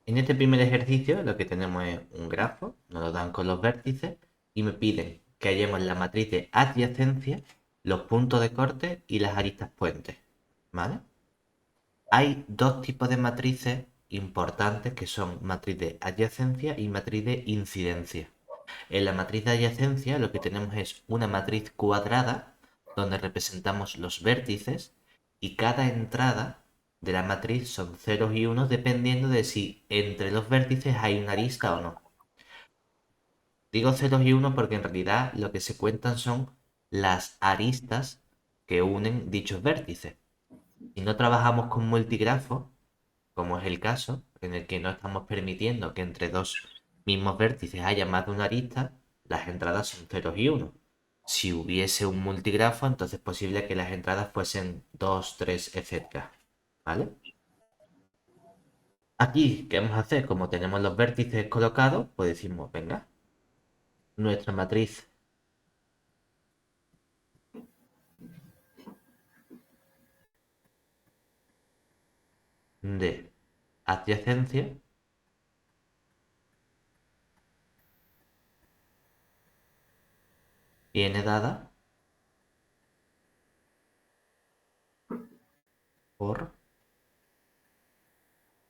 En este primer ejercicio lo que tenemos es un grafo, nos lo dan con los vértices y me piden que hallemos la matriz de adyacencia, los puntos de corte y las aristas puentes. ¿Vale? Hay dos tipos de matrices importantes que son matriz de adyacencia y matriz de incidencia. En la matriz de adyacencia lo que tenemos es una matriz cuadrada donde representamos los vértices y cada entrada de la matriz son ceros y unos dependiendo de si entre los vértices hay una arista o no. Digo ceros y unos porque en realidad lo que se cuentan son las aristas que unen dichos vértices. Si no trabajamos con multigrafo, como es el caso, en el que no estamos permitiendo que entre dos mismos vértices haya más de una arista, las entradas son ceros y unos. Si hubiese un multigrafo, entonces es posible que las entradas fuesen 2, 3, etc. ¿Vale? Aquí, ¿qué vamos a hacer? Como tenemos los vértices colocados, pues decimos, venga, nuestra matriz de adyacencia viene dada por...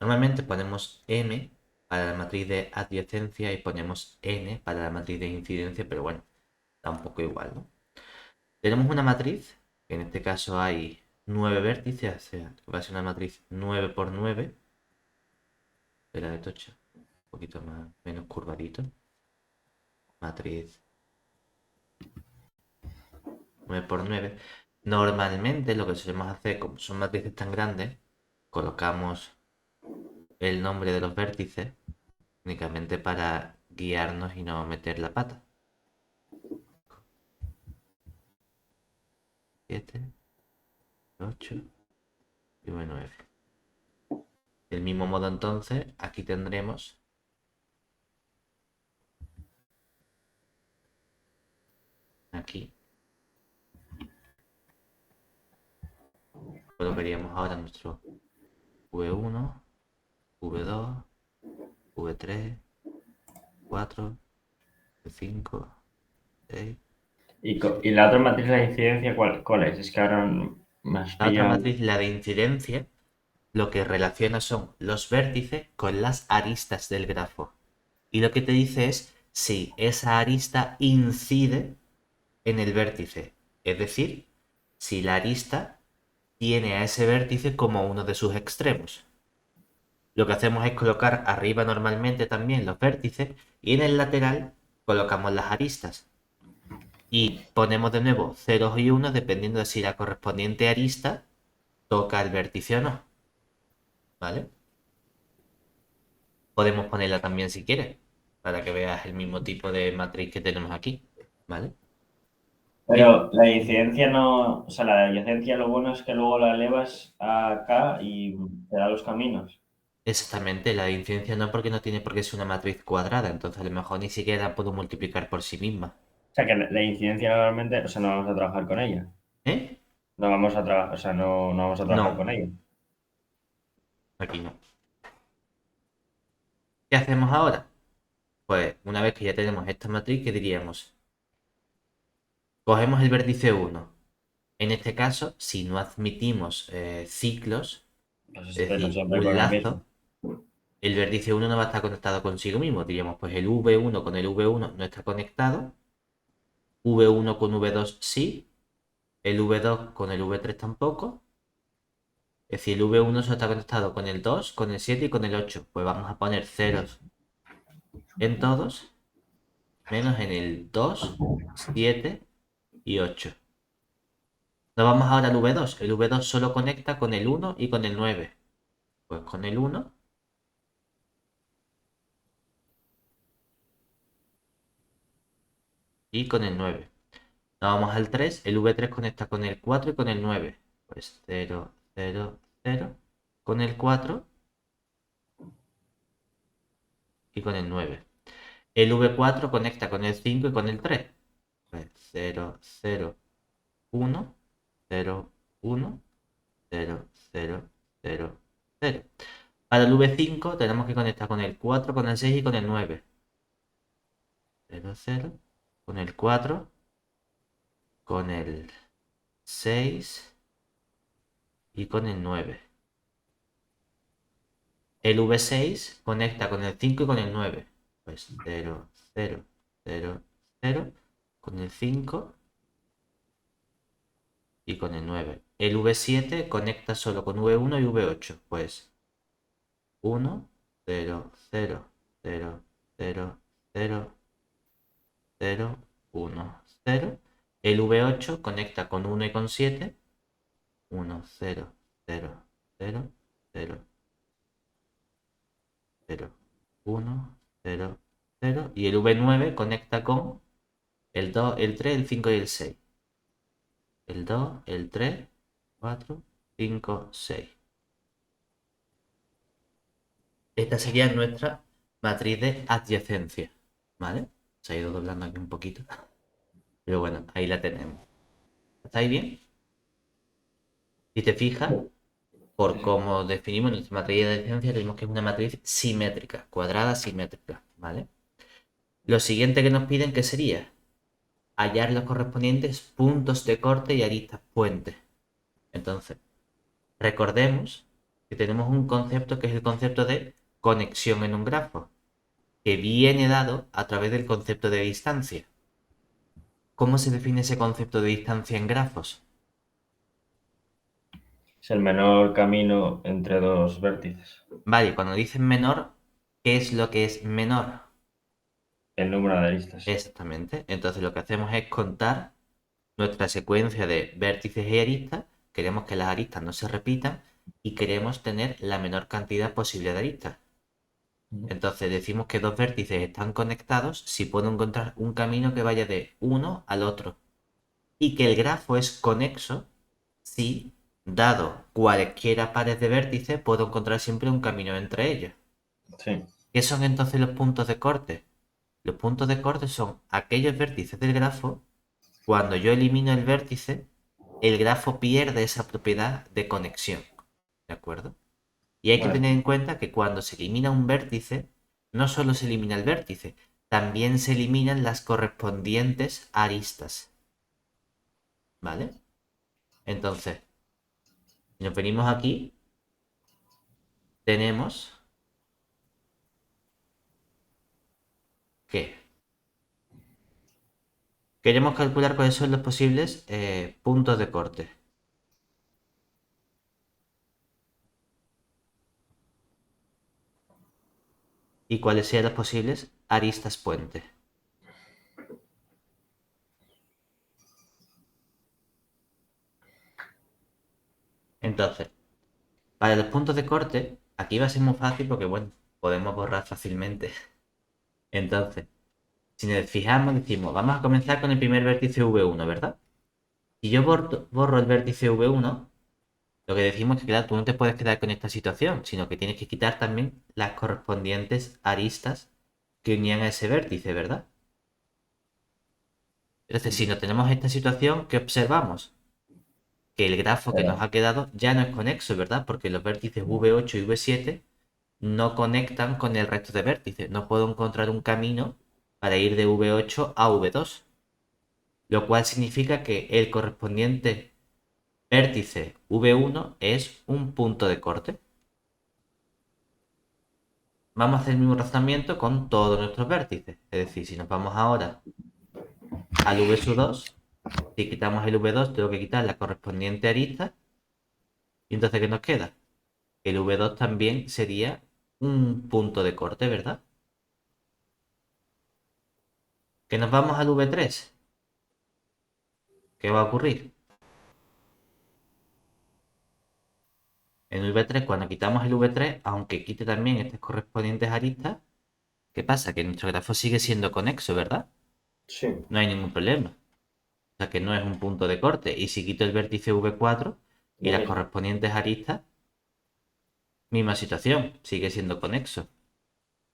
Normalmente ponemos M para la matriz de adyacencia y ponemos N para la matriz de incidencia, pero bueno, da un poco igual, ¿no? Tenemos una matriz, que en este caso hay 9 vértices, o sea, va a ser una matriz 9 por 9. Espera de tocha, un poquito más, menos curvadito. Matriz 9 por 9. Normalmente lo que solemos hacer, como son matrices tan grandes, colocamos el nombre de los vértices únicamente para guiarnos y no meter la pata. 7, 8 y 9. Del mismo modo entonces, aquí tendremos aquí colocaríamos ahora nuestro V1, V2, V3, 4, V5, 6. Y la otra matriz de la incidencia, ¿cuál es? Es que ahora me has La otra pillado. matriz, la de incidencia, lo que relaciona son los vértices con las aristas del grafo. Y lo que te dice es si esa arista incide en el vértice. Es decir, si la arista tiene a ese vértice como uno de sus extremos. Lo que hacemos es colocar arriba normalmente también los vértices y en el lateral colocamos las aristas. Y ponemos de nuevo ceros y unos dependiendo de si la correspondiente arista toca el vértice o no. ¿Vale? Podemos ponerla también si quieres, para que veas el mismo tipo de matriz que tenemos aquí. ¿Vale? Y Pero la incidencia no, o sea, la adyacencia lo bueno es que luego la elevas acá y te da los caminos. exactamente, la de incidencia no, porque no tiene por qué ser una matriz cuadrada, entonces a lo mejor ni siquiera la puedo multiplicar por sí misma. O sea, que la incidencia normalmente, o sea, no vamos a trabajar con ella. ¿Eh? No vamos a trabajar, o sea, no vamos a trabajar No, con ella. aquí no. ¿Qué hacemos ahora? Pues una vez que ya tenemos esta matriz, ¿qué diríamos? Cogemos el vértice 1. En este caso, si no admitimos ciclos, Pues es este no decir, siempre un con el mismo. lazo, el vértice 1 no va a estar conectado consigo mismo. Diríamos, pues el V1 con el V1 no está conectado, V1 con V2 sí, el V2 con el V3 tampoco. Es decir, el V1 solo está conectado con el 2, con el 7 y con el 8. Pues vamos a poner ceros en todos, menos en el 2, 7 y 8. Nos vamos ahora al V2. El V2 solo conecta con el 1 y con el 9. Pues con el 1 y con el 9. Nos vamos al 3. El V3 conecta con el 4 y con el 9. Pues 0, 0, 0. Con el 4 y con el 9. El V4 conecta con el 5 y con el 3. Pues 0, 0, 1, 0, 1, 0, 0, 0, 0. Para el V5 tenemos que conectar con el 4, con el 6 y con el 9. 0, 0, con el 4, con el 6 y con el 9. El V6 conecta con el 5 y con el 9. Pues 0, 0, 0, 0, con el 5 y con el 9. El V7 conecta solo con V1 y V8. Pues 1, 0, 0, 0, 0, 0, 0, 1, 0. El V8 conecta con 1 y con 7. 1, 0, 0, 0, 0, 0, 1, 0, 0. Y el V9 conecta con el 2, el 3, el 5 y el 6. El 2, el 3, 4, 5, 6. Esta sería nuestra matriz de adyacencia. ¿Vale? Se ha ido doblando aquí un poquito. Pero bueno, ahí la tenemos. ¿Estáis bien? Si te fijas, Sí, por sí. cómo definimos nuestra matriz de adyacencia, tenemos que es una matriz simétrica, cuadrada simétrica. ¿Vale? Lo siguiente que nos piden, ¿qué sería? Hallar los correspondientes puntos de corte y aristas puentes. Entonces, recordemos que tenemos un concepto que es el concepto de conexión en un grafo, que viene dado a través del concepto de distancia. ¿Cómo se define ese concepto de distancia en grafos? Es el menor camino entre dos vértices. Vale, cuando dicen menor, ¿qué es lo que es menor? El número de aristas. Exactamente. Entonces lo que hacemos es contar nuestra secuencia de vértices y aristas. Queremos que las aristas no se repitan y queremos tener la menor cantidad posible de aristas. Entonces decimos que dos vértices están conectados si puedo encontrar un camino que vaya de uno al otro. Y que el grafo es conexo si, dado cualquiera pares de vértices, puedo encontrar siempre un camino entre ellos. Sí. ¿Qué son entonces los puntos de corte? Los puntos de corte son aquellos vértices del grafo. Cuando yo elimino el vértice, el grafo pierde esa propiedad de conexión. ¿De acuerdo? Y hay que Vale. tener en cuenta que cuando se elimina un vértice, no solo se elimina el vértice, también se eliminan las correspondientes aristas. ¿Vale? Entonces, si nos venimos aquí, tenemos que queremos calcular cuáles son los posibles puntos de corte y cuáles sean las posibles aristas puente. Entonces, para los puntos de corte, aquí va a ser muy fácil porque, bueno, podemos borrar fácilmente. Entonces, si nos fijamos, decimos, vamos a comenzar con el primer vértice V1, ¿verdad? Si yo borro el vértice V1, lo que decimos es que, claro, tú no te puedes quedar con esta situación, sino que tienes que quitar también las correspondientes aristas que unían a ese vértice, ¿verdad? Entonces, si no tenemos esta situación, ¿qué observamos? Que el grafo que nos Pero, ha quedado ya no es conexo, ¿verdad? Porque los vértices V8 y V7 no conectan con el resto de vértices. No puedo encontrar un camino para ir de V8 a V2, lo cual significa que el correspondiente vértice V1 es un punto de corte. Vamos a hacer el mismo razonamiento con todos nuestros vértices. Es decir, si nos vamos ahora al V2, si quitamos el V2, tengo que quitar la correspondiente arista. ¿Y entonces qué nos queda? El V2 también sería un punto de corte, ¿verdad? Que nos vamos al V3. ¿Qué va a ocurrir? En el V3, cuando quitamos el V3, aunque quite también estas correspondientes aristas, ¿qué pasa? Que nuestro grafo sigue siendo conexo, ¿verdad? sí. No hay ningún problema. O sea que no es un punto de corte. Y si quito el vértice V4 y Lo las mismo. correspondientes aristas, misma situación, sigue siendo conexo.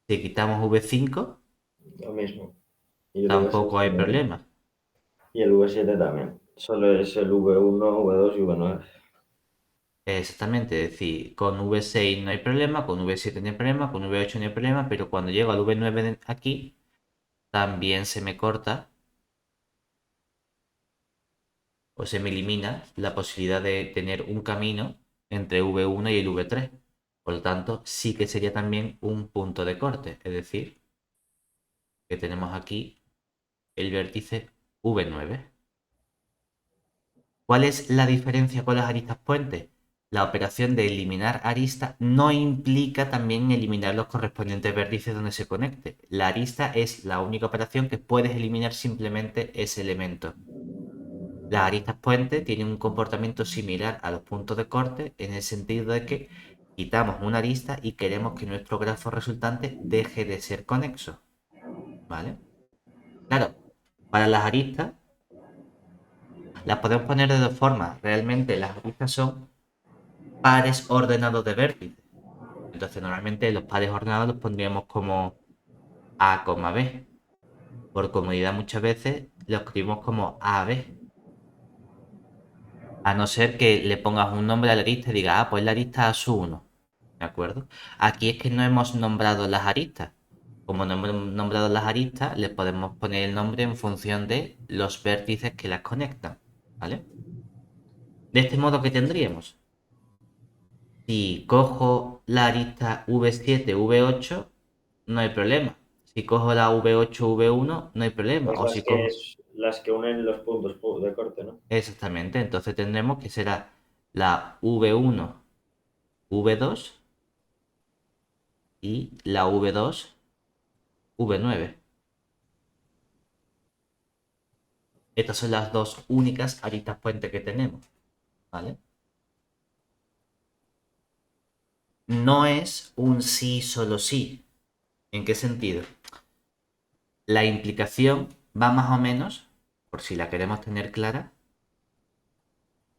Si quitamos V5, Lo mismo. Y el V6 tampoco hay también. problema. Y el V7 también. Solo es el V1, V2 y V9. Exactamente, es decir, con V6 no hay problema, con V7 no hay problema, con V8 no hay problema, pero cuando llego al V9 aquí, también se me corta o se me elimina la posibilidad de tener un camino entre V1 y el V3. Por lo tanto, sí que sería también un punto de corte, es decir, que tenemos aquí el vértice V9. ¿Cuál es la diferencia con las aristas puentes? La operación de eliminar arista no implica también eliminar los correspondientes vértices donde se conecte. La arista es la única operación que puedes eliminar simplemente ese elemento. Las aristas puentes tienen un comportamiento similar a los puntos de corte en el sentido de que quitamos una arista y queremos que nuestro grafo resultante deje de ser conexo. ¿Vale? Claro, para las aristas las podemos poner de dos formas. Realmente las aristas son pares ordenados de vértices. Entonces normalmente los pares ordenados los pondríamos como A, B. Por comodidad muchas veces lo escribimos como AB. A no ser que le pongas un nombre a la arista y digas, ah, pues la arista A1. ¿De acuerdo? Aquí es que no hemos nombrado las aristas. Como no hemos nombrado las aristas, les podemos poner el nombre en función de los vértices que las conectan. ¿Vale? De este modo, ¿qué tendríamos? Si cojo la arista V7, V8, no hay problema. Si cojo la V8, V1, no hay problema. Es O si cojo... las que unen los puntos de corte, ¿no? Exactamente. Entonces tendremos que será la V1, V2 y la V2, V9. Estas son las dos únicas aristas puente que tenemos. ¿Vale? No es un sí, solo sí. ¿En qué sentido? La implicación va más o menos, por si la queremos tener clara,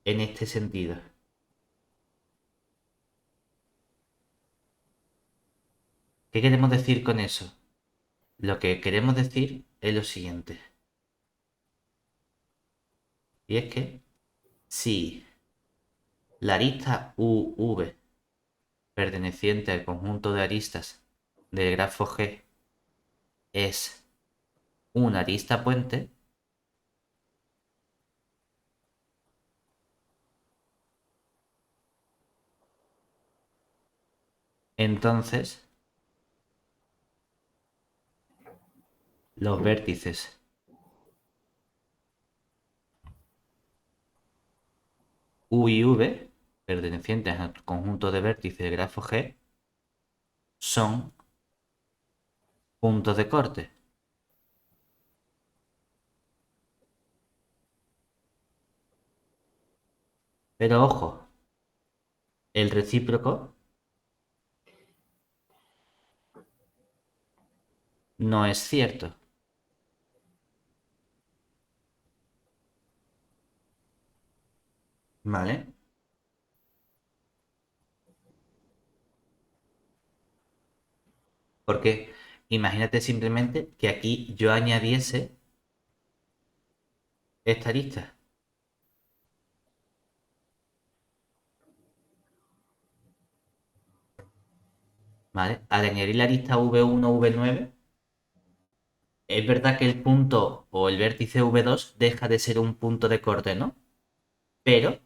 en este sentido. ¿Qué queremos decir con eso? Lo que queremos decir es lo siguiente. Y es que si la arista UV perteneciente al conjunto de aristas del grafo G es una arista puente, entonces los vértices U y V pertenecientes al conjunto de vértices del grafo G son puntos de corte. Pero ojo, el recíproco no es cierto. ¿Vale? Porque imagínate simplemente que aquí yo añadiese esta arista. ¿Vale? Al añadir la arista V1, V9, es verdad que el punto o el vértice V2 deja de ser un punto de corte, ¿no? Pero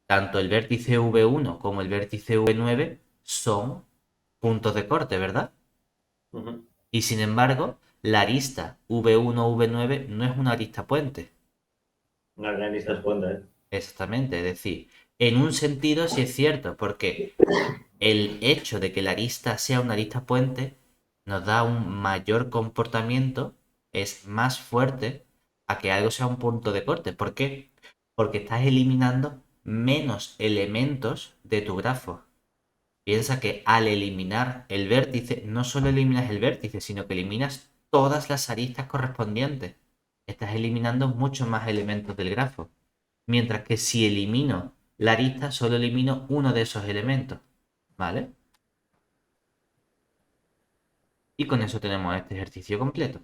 tanto el vértice V1 como el vértice V9 son puntos de corte, ¿verdad? Ujú. Y sin embargo, la arista V1, V9 no es una arista puente. Las aristas puente, ¿eh? Exactamente, es decir, en un sentido sí es cierto, porque el hecho de que la arista sea una arista puente nos da un mayor comportamiento, es más fuerte a que algo sea un punto de corte. ¿Por qué? Porque estás eliminando menos elementos de tu grafo. Piensa que al eliminar el vértice, no solo eliminas el vértice, sino que eliminas todas las aristas correspondientes. Estás eliminando muchos más elementos del grafo. Mientras que si elimino la arista, solo elimino uno de esos elementos. ¿Vale? Y con eso tenemos este ejercicio completo.